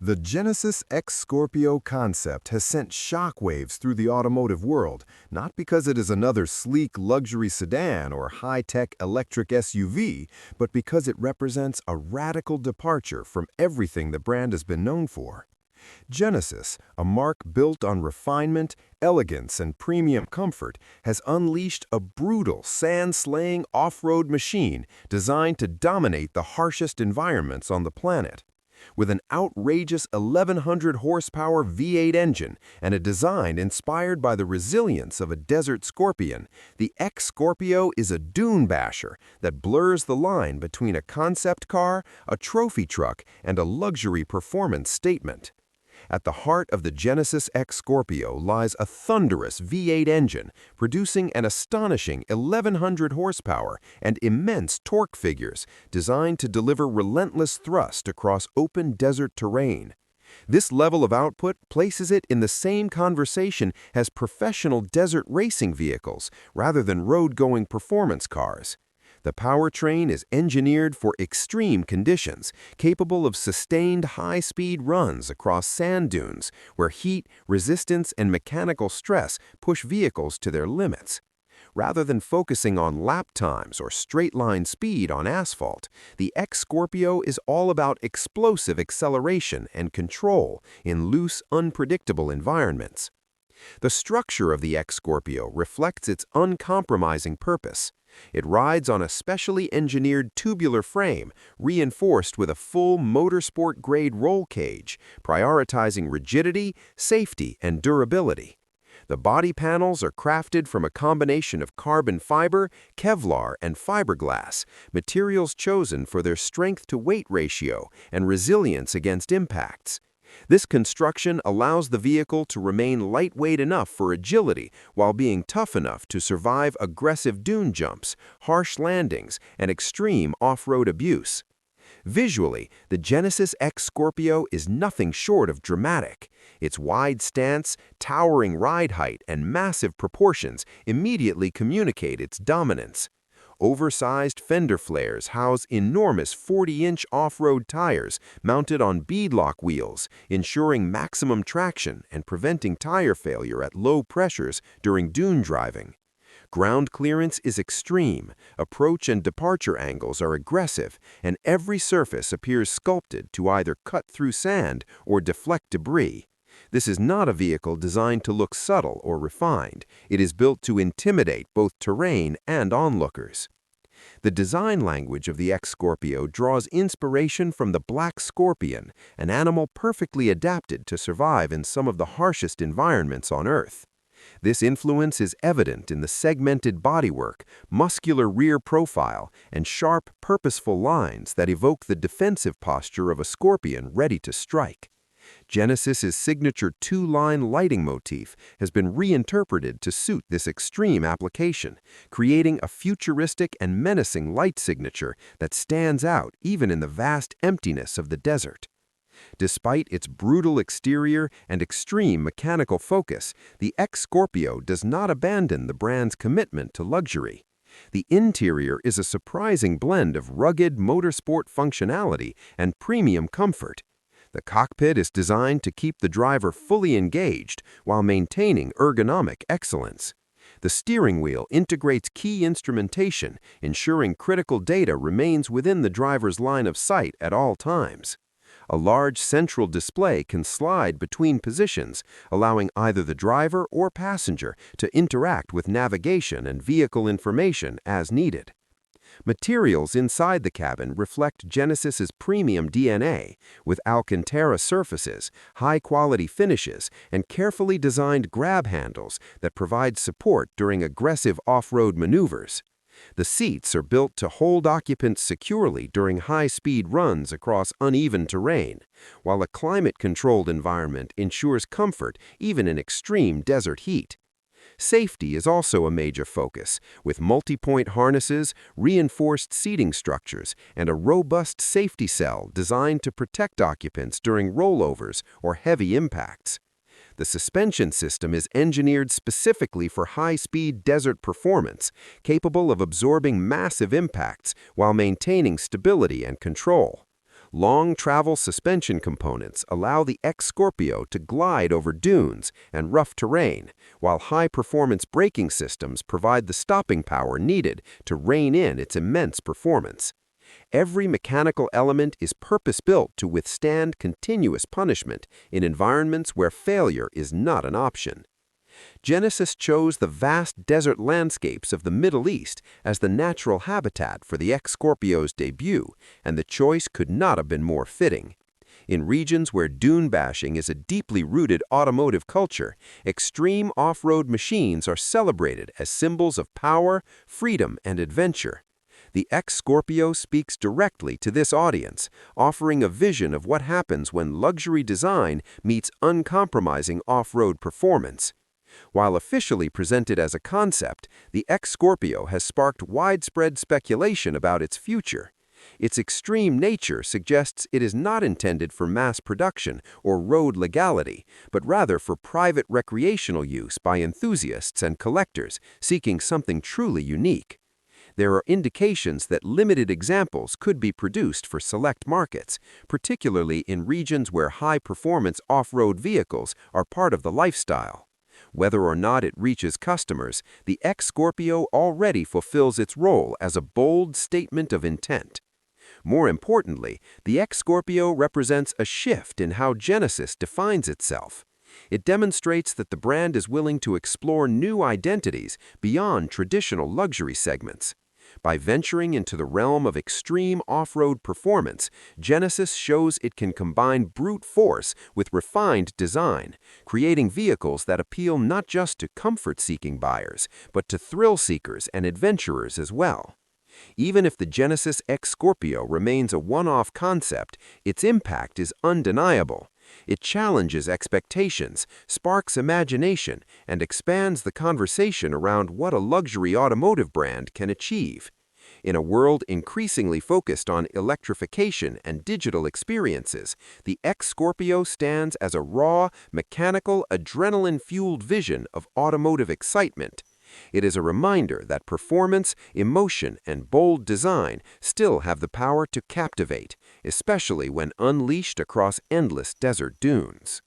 The Genesis X Skorpio concept has sent shockwaves through the automotive world, not because it is another sleek luxury sedan or high-tech electric SUV, but because it represents a radical departure from everything the brand has been known for. Genesis, a marque built on refinement, elegance, and premium comfort, has unleashed a brutal, sand-slaying off-road machine designed to dominate the harshest environments on the planet. With an outrageous 1,100 horsepower V8 engine and a design inspired by the resilience of a desert scorpion, the X Skorpio is a dune-basher that blurs the line between a concept car, a trophy truck, and a luxury performance statement. At the heart of the Genesis X Skorpio lies a thunderous V8 engine, producing an astonishing 1,100 horsepower and immense torque figures designed to deliver relentless thrust across open desert terrain. This level of output places it in the same conversation as professional desert racing vehicles rather than road-going performance cars. The powertrain is engineered for extreme conditions, capable of sustained high-speed runs across sand dunes, where heat, resistance, and mechanical stress push vehicles to their limits. Rather than focusing on lap times or straight-line speed on asphalt, the X Skorpio is all about explosive acceleration and control in loose, unpredictable environments. The structure of the X Skorpio reflects its uncompromising purpose. It rides on a specially engineered tubular frame, reinforced with a full motorsport-grade roll cage, prioritizing rigidity, safety, and durability. The body panels are crafted from a combination of carbon fiber, Kevlar, and fiberglass, materials chosen for their strength-to-weight ratio and resilience against impacts. This construction allows the vehicle to remain lightweight enough for agility while being tough enough to survive aggressive dune jumps, harsh landings, and extreme off-road abuse. Visually, the Genesis X Skorpio is nothing short of dramatic. Its wide stance, towering ride height, and massive proportions immediately communicate its dominance. Oversized fender flares house enormous 40-inch off-road tires mounted on beadlock wheels, ensuring maximum traction and preventing tire failure at low pressures during dune driving. Ground clearance is extreme, approach and departure angles are aggressive, and every surface appears sculpted to either cut through sand or deflect debris. This is not a vehicle designed to look subtle or refined. It is built to intimidate both terrain and onlookers. The design language of the X Skorpio draws inspiration from the black scorpion, an animal perfectly adapted to survive in some of the harshest environments on Earth. This influence is evident in the segmented bodywork, muscular rear profile, and sharp, purposeful lines that evoke the defensive posture of a scorpion ready to strike. Genesis's signature two-line lighting motif has been reinterpreted to suit this extreme application, creating a futuristic and menacing light signature that stands out even in the vast emptiness of the desert. Despite its brutal exterior and extreme mechanical focus, the X Skorpio does not abandon the brand's commitment to luxury. The interior is a surprising blend of rugged motorsport functionality and premium comfort. The cockpit is designed to keep the driver fully engaged while maintaining ergonomic excellence. The steering wheel integrates key instrumentation, ensuring critical data remains within the driver's line of sight at all times. A large central display can slide between positions, allowing either the driver or passenger to interact with navigation and vehicle information as needed. Materials inside the cabin reflect Genesis's premium DNA, with Alcantara surfaces, high-quality finishes, and carefully designed grab handles that provide support during aggressive off-road maneuvers. The seats are built to hold occupants securely during high-speed runs across uneven terrain, while a climate-controlled environment ensures comfort even in extreme desert heat. Safety is also a major focus, with multi-point harnesses, reinforced seating structures, and a robust safety cell designed to protect occupants during rollovers or heavy impacts. The suspension system is engineered specifically for high-speed desert performance, capable of absorbing massive impacts while maintaining stability and control. Long travel suspension components allow the X Skorpio to glide over dunes and rough terrain, while high-performance braking systems provide the stopping power needed to rein in its immense performance. Every mechanical element is purpose-built to withstand continuous punishment in environments where failure is not an option. Genesis chose the vast desert landscapes of the Middle East as the natural habitat for the X Skorpio's debut, and the choice could not have been more fitting. In regions where dune bashing is a deeply rooted automotive culture, extreme off-road machines are celebrated as symbols of power, freedom, and adventure. The X Skorpio speaks directly to this audience, offering a vision of what happens when luxury design meets uncompromising off-road performance. While officially presented as a concept, the X Skorpio has sparked widespread speculation about its future. Its extreme nature suggests it is not intended for mass production or road legality, but rather for private recreational use by enthusiasts and collectors seeking something truly unique. There are indications that limited examples could be produced for select markets, particularly in regions where high-performance off-road vehicles are part of the lifestyle. Whether or not it reaches customers, the X Skorpio already fulfills its role as a bold statement of intent. More importantly, the X Skorpio represents a shift in how Genesis defines itself. It demonstrates that the brand is willing to explore new identities beyond traditional luxury segments. By venturing into the realm of extreme off-road performance, Genesis shows it can combine brute force with refined design, creating vehicles that appeal not just to comfort-seeking buyers, but to thrill-seekers and adventurers as well. Even if the Genesis X Skorpio remains a one-off concept, its impact is undeniable. It challenges expectations, sparks imagination, and expands the conversation around what a luxury automotive brand can achieve. In a world increasingly focused on electrification and digital experiences, the X Skorpio stands as a raw, mechanical, adrenaline-fueled vision of automotive excitement. It is a reminder that performance, emotion, and bold design still have the power to captivate, especially when unleashed across endless desert dunes.